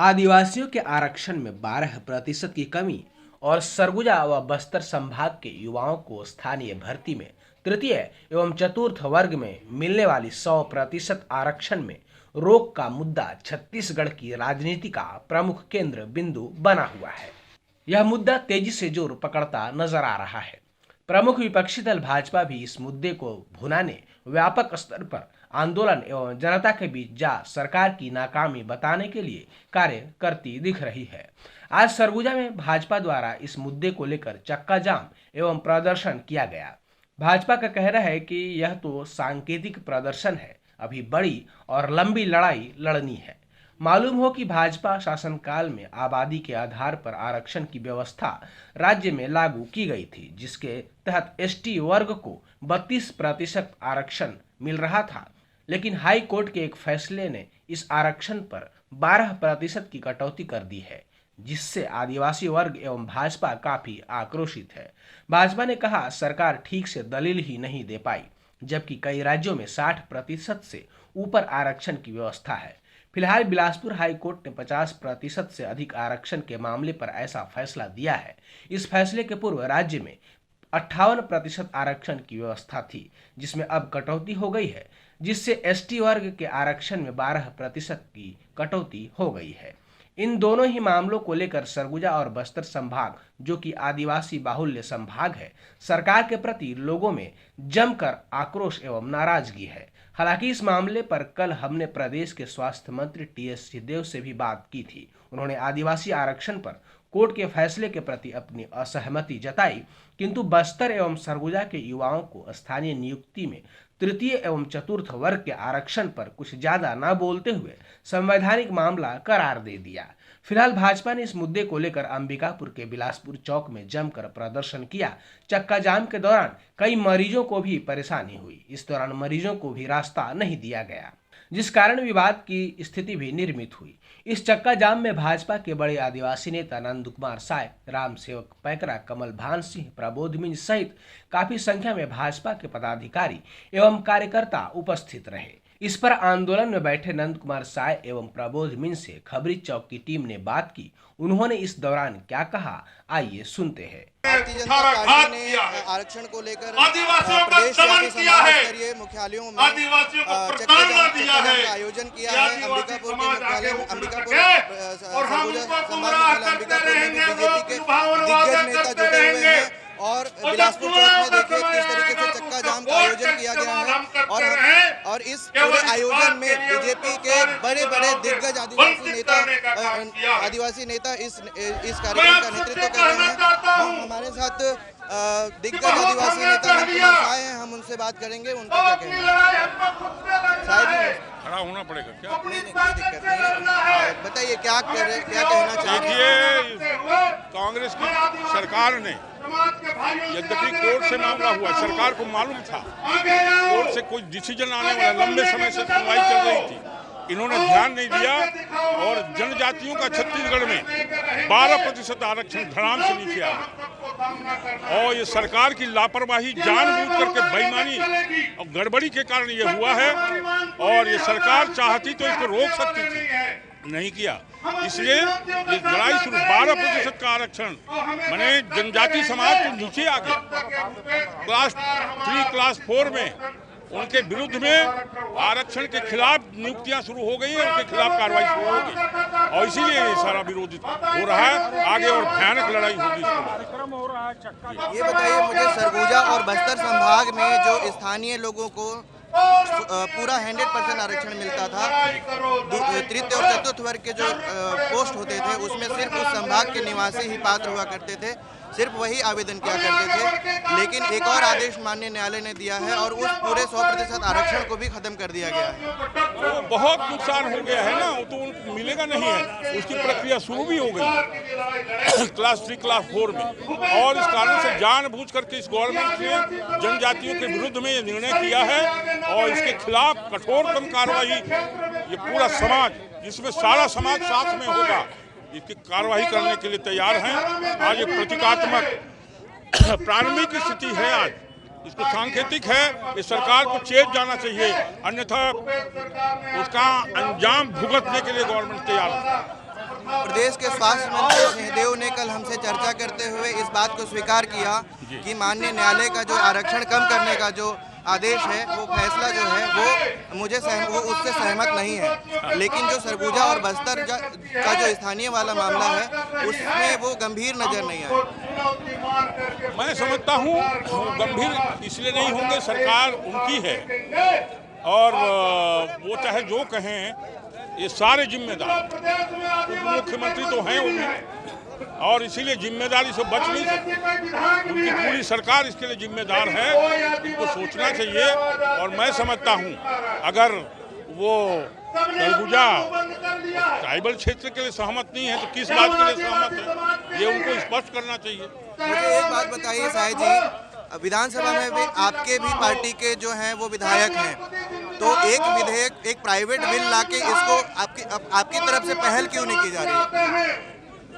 आदिवासियों के आरक्षण में 12% की कमी और सरगुजा व बस्तर संभाग के युवाओं को स्थानीय भर्ती में तृतीय एवं चतुर्थ वर्ग में मिलने वाली 100% आरक्षण में रोक का मुद्दा छत्तीसगढ़ की राजनीति का प्रमुख केंद्र बिंदु बना हुआ है। यह मुद्दा तेजी से जोर पकड़ता नजर आ रहा है। प्रमुख विपक्षी दल भाजपा भी इस मुद्दे को भुनाने व्यापक स्तर पर आंदोलन एवं जनता के बीच जा सरकार की नाकामी बताने के लिए कार्य करती दिख रही है। आज सरगुजा में भाजपा द्वारा इस मुद्दे को लेकर चक्का जाम एवं प्रदर्शन किया गया। भाजपा का कहना है कि यह तो सांकेतिक प्रदर्शन है, अभी बड़ी और लंबी लड़ाई लड़नी है। मालूम हो कि भाजपा शासनकाल में आबादी के आधार पर आरक्षण की व्यवस्था राज्य में लागू की गई थी, जिसके तहत एसटी वर्ग को 32% आरक्षण मिल रहा था। लेकिन हाई कोर्ट के एक फैसले ने इस आरक्षण पर 12% की कटौती कर दी है, जिससे आदिवासी वर्ग एवं भाजपा काफी आक्रोशित है। भाजपा ने कहा सरकार ठीक से दलील ही नहीं दे पाई, जबकि कई राज्यों में 60% से ऊपर आरक्षण की व्यवस्था है। फिलहाल बिलासपुर हाई कोर्ट ने 50% से अधिक आरक्षण के मामले पर ऐसा फैसला दिया है। इस फैसले के पूर्व राज्य में 58% आरक्षण की व्यवस्था थी, जिसमें अब कटौती हो गई है, जिससे एसटी वर्ग के आरक्षण में 12% की कटौती हो गई है। इन दोनों ही मामलों को लेकर सरगुजा और बस्तर संभाग, जो कि आदिवासी बाहुल्य संभाग है, सरकार के प्रति लोगों में जमकर आक्रोश एवं नाराजगी है। हालांकि इस मामले पर कल हमने प्रदेश के स्वास्थ्य मंत्री टीएस सिंहदेव से भी बात की थी। उन्होंने आदिवासी आरक्षण पर कोर्ट के फैसले के प्रति अपनी असहमति जताई, किंतु बस्तर एवं सरगुजा के युवाओं को स्थानीय नियुक्ति में तृतीय एवं चतुर्थ वर्ग के आरक्षण पर कुछ ज्यादा न बोलते हुए संवैधानिक मामला करार दे दिया। फिलहाल भाजपा ने इस मुद्दे को लेकर अंबिकापुर के बिलासपुर चौक में जमकर प्रदर्शन किया। चक्का जाम के दौरान कई मरीजों को भी परेशानी हुई। इस दौरान मरीजों को भी रास्ता नहीं दिया गया, जिस कारण विवाद की स्थिति भी निर्मित हुई। इस चक्का जाम में भाजपा के बड़े आदिवासी नेता नंद कुमार साय, राम सेवक पैकरा, कमल भान सिंह, प्रबोध मिंज सहित काफी संख्या में भाजपा के पदाधिकारी एवं कार्यकर्ता उपस्थित रहे। इस पर आंदोलन में बैठे नंद कुमार साय एवं प्रबोध मिंज से खबरी चौक की टीम ने बात की। उन्होंने इस दौरान क्या कहा, आइए सुनते हैं। भारतीय जनता पार्टी ने आरक्षण को लेकर प्रदेश स्तरीय मुख्यालयों में चक्का जाम का आयोजन किया है। अंबिकापुर के मुख्यालय में अंबिकापुर सरगुजा संभाग मुख्यालय अंबिकापुर में बीजेपी के दिग्गज नेता जुटे हुए हैं और बिलासपुर चौक में देखिए किस तरीके से चक्का जाम का आयोजन किया गया है और इस पूरे आयोजन में बीजेपी के बड़े बड़े दिग्गज आदिवासी नेता इस कार्यक्रम का नेतृत्व कर रहे हैं। हमारे साथ दिग्गज आदिवासी नेता नंद कुमार साय हैं, हम उनसे बात करेंगे। उनका क्या कहना है? खड़ा होना पड़ेगा क्या? नहीं, कोई दिक्कत नहीं। बताइए क्या कहना चाहिए? देखिए, कांग्रेस की सरकार ने, यद्यपि कोर्ट से मामला हुआ, सरकार को मालूम था कोर्ट से कोई डिसीजन आने वाला, लंबे समय से सुनवाई चल रही थी, इन्होंने ध्यान नहीं दिया और जनजातियों का छत्तीसगढ़ में 12% आरक्षण धड़ाम से नीचे आया और ये सरकार की लापरवाही, जानबूझ करके बेईमानी और गड़बड़ी के कारण ये हुआ है। और ये सरकार चाहती तो इसको रोक सकती थी, नहीं किया, इसलिए ये लड़ाई शुरू। 12% का आरक्षण माने जनजाति समाज को नीचे आ गया। क्लास 3 क्लास 4 में उनके विरुद्ध में आरक्षण के खिलाफ नियुक्तियां शुरू हो गई हैं, उनके खिलाफ कार्रवाई शुरू होगी और इसीलिए ये सारा विरोध हो रहा है। आगे और भयानक लड़ाई होगी इसको। ये बताइए मुझे, सरगुजा और बस्तर संभाग में जो स्थानीय लोगों को पूरा 100% आरक्षण मिलता था, तृतीय और चतुर्थ वर्ग के जो पोस्ट होते थे उसमें सिर्फ उस संभाग के निवासी ही पात्र हुआ करते थे, सिर्फ वही आवेदन किया करते थे। लेकिन एक और आदेश माननीय न्यायालय ने दिया है और उस पूरे 100% आरक्षण को भी खत्म कर दिया गया है। तो बहुत नुकसान हो गया है ना, वो तो उनको मिलेगा नहीं है। उसकी प्रक्रिया शुरू भी हो गई क्लास 3 क्लास 4 में और इस कारण से जानबूझ करके इस गवर्नमेंट ने जनजातियों के विरुद्ध में ये निर्णय किया है और इसके खिलाफ कठोरतम कार्रवाई, ये पूरा समाज, जिसमें सारा समाज साथ में होगा, इसकी कार्रवाई करने के लिए तैयार हैं। आज ये प्रतीकात्मक प्रारंभिक स्थिति है, आज इसको सांकेतिक है। इस सरकार को चेत जाना चाहिए, अन्यथा उसका अंजाम भुगतने के लिए गवर्नमेंट तैयार है। प्रदेश के स्वास्थ्य मंत्री सिंहदेव ने कल हमसे चर्चा करते हुए इस बात को स्वीकार किया कि माननीय न्यायालय का जो आरक्षण कम करने का जो आदेश है, वो फैसला जो है वो उससे सहमत नहीं है। लेकिन जो सरगुजा और बस्तर का जो स्थानीय वाला मामला है, उसमें वो गंभीर नजर नहीं आया। मैं समझता हूँ गंभीर इसलिए नहीं होंगे, सरकार उनकी है और वो चाहे जो कहें, ये सारे जिम्मेदार, उप मुख्यमंत्री तो हैं उनमें, और इसीलिए जिम्मेदारी से बच नहीं सकते। उनकी पूरी सरकार इसके लिए जिम्मेदार है, इनको सोचना चाहिए। और मैं समझता हूँ अगर वो सरगुजा ट्राइबल क्षेत्र के लिए सहमत नहीं है तो किस बात के लिए सहमत है, ये उनको स्पष्ट करना चाहिए। मुझे एक बात बताइए साहिब जी, विधानसभा में भी आपके भी पार्टी के जो हैं वो विधायक हैं, तो एक विधेयक, एक प्राइवेट बिल लाके इसको आपकी तरफ से पहल क्यों नहीं की जा रही है?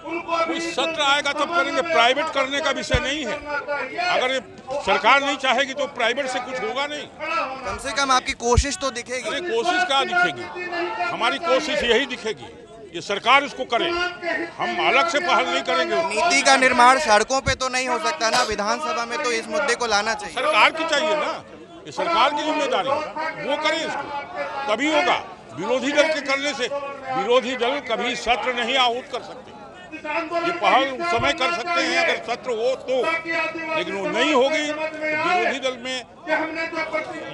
कोई सत्र आएगा तब करेंगे, प्राइवेट करने का विषय नहीं है। अगर ये सरकार नहीं चाहेगी तो प्राइवेट से कुछ होगा नहीं। कम से कम आपकी कोशिश तो दिखेगी। अरे कोशिश क्या दिखेगी, हमारी कोशिश यही दिखेगी, ये सरकार इसको करे, हम अलग से पहल नहीं करेंगे। नीति का निर्माण सड़कों पे तो नहीं हो सकता ना, विधानसभा में तो इस मुद्दे को लाना चाहिए। सरकार की चाहिए ना, ये सरकार की जिम्मेदारी है, वो करे इसको, तभी होगा। विरोधी दल के करने से विरोधी दल कभी सत्र नहीं आहूत कर सकते। ये पहल उस समय कर सकते हैं अगर सत्र हो तो, लेकिन वो नहीं होगी तो विरोधी दल में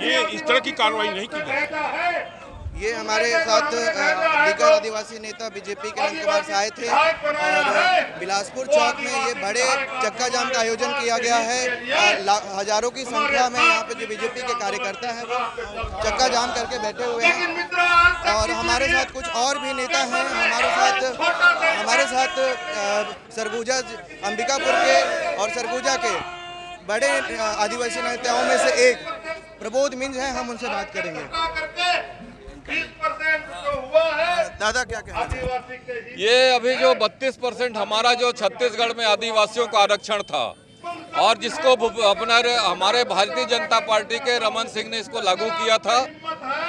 ये इस तरह की कार्रवाई नहीं की जाएगी। ये हमारे साथ दिग्गज आदिवासी नेता बीजेपी के अनंत कुमार साय थे और बिलासपुर चौक में ये बड़े चक्का जाम का आयोजन किया गया है। हजारों की संख्या में यहाँ पे जो बीजेपी के कार्यकर्ता हैं वो चक्का जाम करके बैठे हुए हैं। और हमारे साथ कुछ और भी नेता हैं, हमारे साथ सरगुजा अंबिकापुर के और सरगुजा के बड़े आदिवासी नेताओं में से एक प्रबोध मिंज हैं, हम उनसे बात करेंगे। दादा क्या कहना? ये अभी जो 32% हमारा जो छत्तीसगढ़ में आदिवासियों का आरक्षण था और जिसको अपना हमारे भारतीय जनता पार्टी के रमन सिंह ने इसको लागू किया था,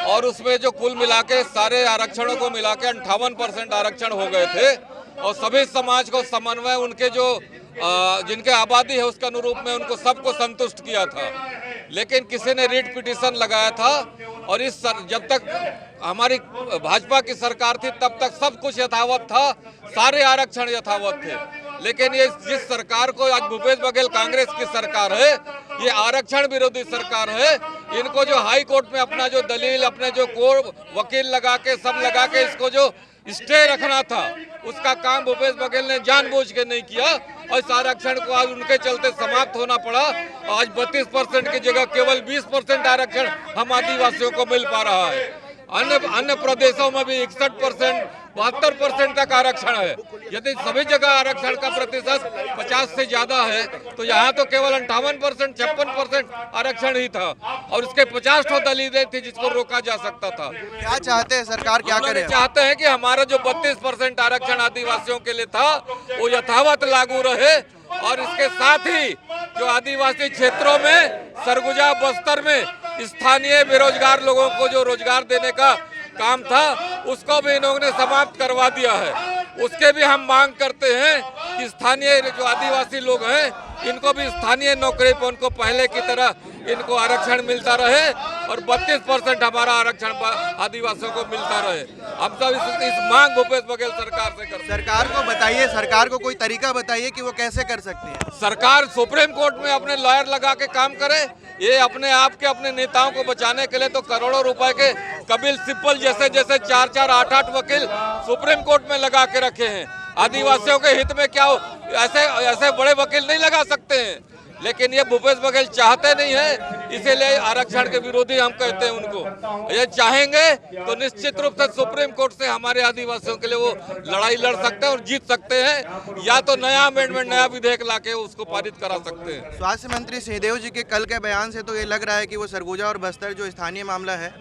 और उसमें जो कुल मिला के सारे आरक्षणों को मिला के 58% आरक्षण हो गए थे और सभी समाज को समन्वय उनके जो जिनके आबादी है उसके अनुरूप में उनको सबको संतुष्ट किया था। लेकिन किसी ने रिट पिटीशन लगाया था और जब तक हमारी भाजपा की सरकार थी तब तक सब कुछ यथावत था, सारे आरक्षण यथावत थे। लेकिन ये जिस सरकार को आज भूपेश बघेल कांग्रेस की सरकार है, ये आरक्षण विरोधी सरकार है। इनको जो हाई कोर्ट में अपना जो दलील, अपने जो कोर्ट वकील लगा के सब लगा के इसको जो स्टे रखना था, उसका काम भूपेश बघेल ने जानबूझ के नहीं किया और इस आरक्षण को आज उनके चलते समाप्त होना पड़ा। आज 32% की जगह केवल 20% आरक्षण हम आदिवासियों को मिल पा रहा है। अन्य प्रदेशों में भी 61%, 72% तक आरक्षण है। यदि सभी जगह आरक्षण का प्रतिशत 50 से ज्यादा है तो यहाँ तो केवल 58%, 56% आरक्षण ही था और उसके 50 दलीलें थी जिसको रोका जा सकता था। क्या चाहते हैं सरकार, क्या करे? चाहते हैं कि हमारा जो 32% आरक्षण आदिवासियों के लिए था वो यथावत लागू रहे और इसके साथ ही जो आदिवासी क्षेत्रों में सरगुजा बस्तर में स्थानीय बेरोजगार लोगों को जो रोजगार देने का काम था उसको भी इन्होंने समाप्त करवा दिया है। उसके भी हम मांग करते हैं कि स्थानीय जो आदिवासी लोग हैं इनको भी स्थानीय नौकरी पर उनको पहले की तरह इनको आरक्षण मिलता रहे और 32% हमारा आरक्षण आदिवासियों को मिलता रहे। हम सब इस मांग भूपेश बघेल सरकार से करते हैं। सरकार को बताइए, सरकार को कोई तरीका बताइए कि वो कैसे कर सकती है। सरकार सुप्रीम कोर्ट में अपने लॉयर लगा के काम करे। ये अपने आप के अपने नेताओं को बचाने के लिए तो करोड़ों रुपए के कपिल सिब्बल जैसे 4-4, 8-8 वकील सुप्रीम कोर्ट में लगा के रखे हैं। आदिवासियों के हित में क्या ऐसे बड़े वकील नहीं लगा सकते हैं, लेकिन ये भूपेश बघेल चाहते नहीं है, इसीलिए आरक्षण के विरोधी हम कहते हैं उनको। ये चाहेंगे तो निश्चित रूप से सुप्रीम कोर्ट से हमारे आदिवासियों के लिए वो लड़ाई लड़ सकते हैं और जीत सकते हैं, या तो नया अमेंडमेंट, नया विधेयक लाके उसको पारित करा सकते हैं। स्वास्थ्य मंत्री सिंहदेव जी के कल के बयान से तो ये लग रहा है कि वो सरगुजा और बस्तर जो स्थानीय मामला है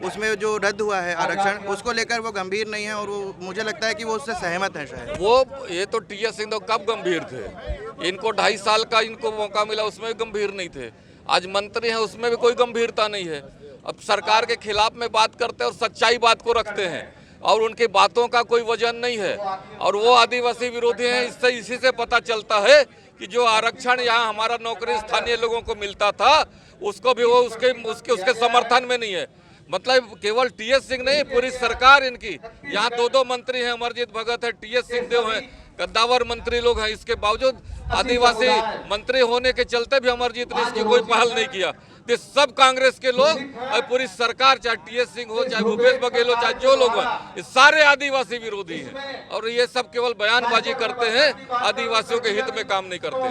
उसमें जो रद्द हुआ है आरक्षण, उसको लेकर वो गंभीर नहीं है और वो मुझे लगता है कि वो उससे सहमत है शायद। वो ये तो टी.एस. सिंह कब गंभीर थे? इनको 2.5 साल का इनको मौका मिला, उसमें भी गंभीर नहीं थे। आज मंत्री हैं उसमें भी कोई गंभीरता नहीं है। अब सरकार के खिलाफ में बात करते हैं और सच्चाई बात को रखते हैं, और उनकी बातों का कोई वजन नहीं है और वो आदिवासी विरोधी हैं। इससे इसी से पता चलता है कि जो आरक्षण यहाँ हमारा नौकरी स्थानीय लोगों को मिलता था उसको भी वो उसके समर्थन में नहीं है। मतलब केवल टीएस सिंह नहीं, पूरी सरकार इनकी, यहाँ दो मंत्री हैं, अमरजीत भगत है, टीएस सिंहदेव हैं, कद्दावर मंत्री लोग हैं। इसके बावजूद आदिवासी मंत्री होने के चलते भी अमरजीत ने इसकी कोई पहल नहीं किया। तो सब कांग्रेस के लोग और पूरी सरकार, चाहे टीएस सिंह हो, चाहे भूपेश बघेल हो, चाहे जो लोग हैं, ये सारे आदिवासी विरोधी हैं और ये सब केवल बयानबाजी करते हैं, आदिवासियों के हित में काम नहीं करते।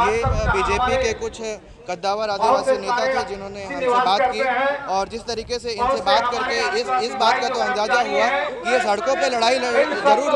ये बीजेपी के कुछ कद्दावर आदिवासी नेता थे जिन्होंने हमसे बात की और जिस तरीके से इनसे बात करके इस बात का तो अंदाजा हुआ कि ये सड़कों पे लड़ाई जरूर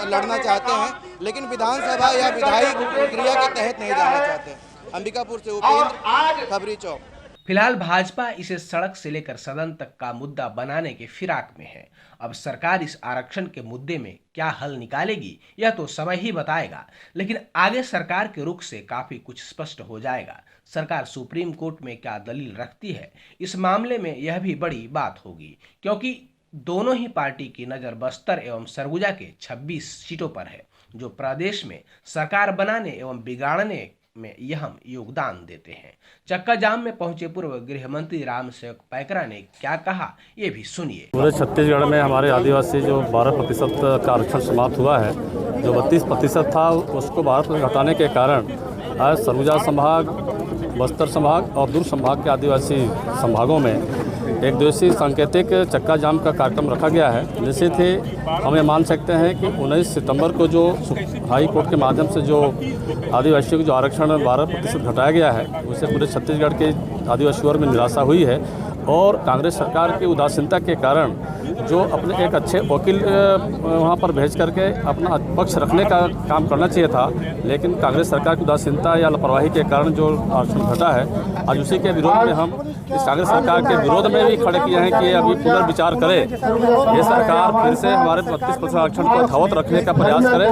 लड़ना चाहते हैं, लेकिन विधानसभा या विधायी प्रक्रिया के तहत नहीं जाना चाहते। अंबिकापुर से उपेंद्र, खबरी चौक। फिलहाल भाजपा इसे सड़क से लेकर सदन तक का मुद्दा बनाने के फिराक में है। अब सरकार इस आरक्षण के मुद्दे में क्या हल निकालेगी यह तो समय ही बताएगा, लेकिन आगे सरकार के रुख से काफी कुछ स्पष्ट हो जाएगा। सरकार सुप्रीम कोर्ट में क्या दलील रखती है इस मामले में, यह भी बड़ी बात होगी, क्योंकि दोनों ही पार्टी की नज़र बस्तर एवं सरगुजा के 26 सीटों पर है, जो प्रदेश में सरकार बनाने एवं बिगाड़ने में अहम योगदान देते हैं। चक्का जाम में पहुंचे पूर्व गृह मंत्री रामसेवक पैकरा ने क्या कहा, ये भी सुनिए। पूरे छत्तीसगढ़ में हमारे आदिवासी जो 12% का आरक्षण समाप्त हुआ है, जो 32% था उसको 12% घटाने के कारण आज सरगुजा संभाग, बस्तर संभाग और दुर्ग संभाग के आदिवासी संभागों में एक दिवसीय सांकेतिक चक्का जाम का कार्यक्रम रखा गया है। निश्चित ही हम ये मान सकते हैं कि 19 सितंबर को जो हाई कोर्ट के माध्यम से जो आदिवासियों की जो आरक्षण 12% घटाया गया है, उससे पूरे छत्तीसगढ़ के आदिवासी वर्ग में निराशा हुई है और कांग्रेस सरकार की उदासीनता के कारण जो अपने एक अच्छे वकील वहाँ पर भेज करके अपना पक्ष रखने का काम करना चाहिए था, लेकिन कांग्रेस सरकार की उदासीनता या लापरवाही के कारण जो आरक्षण घटा है, आज उसी के विरोध में हम इस कांग्रेस सरकार के विरोध में भी खड़े किए हैं कि ये अभी पुनर्विचार करे। ये सरकार फिर से हमारे 32% आरक्षण को यथावत रखने का प्रयास करे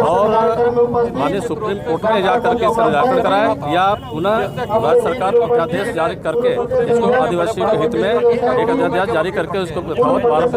और माननीय सुप्रीम कोर्ट में जा करके इसका निराकरण कराए या पुनः राज्य सरकार को अध्यादेश जारी करके इसको आदिवासियों के हित में एक अध्यादेश जारी करके उसको यथावत 12%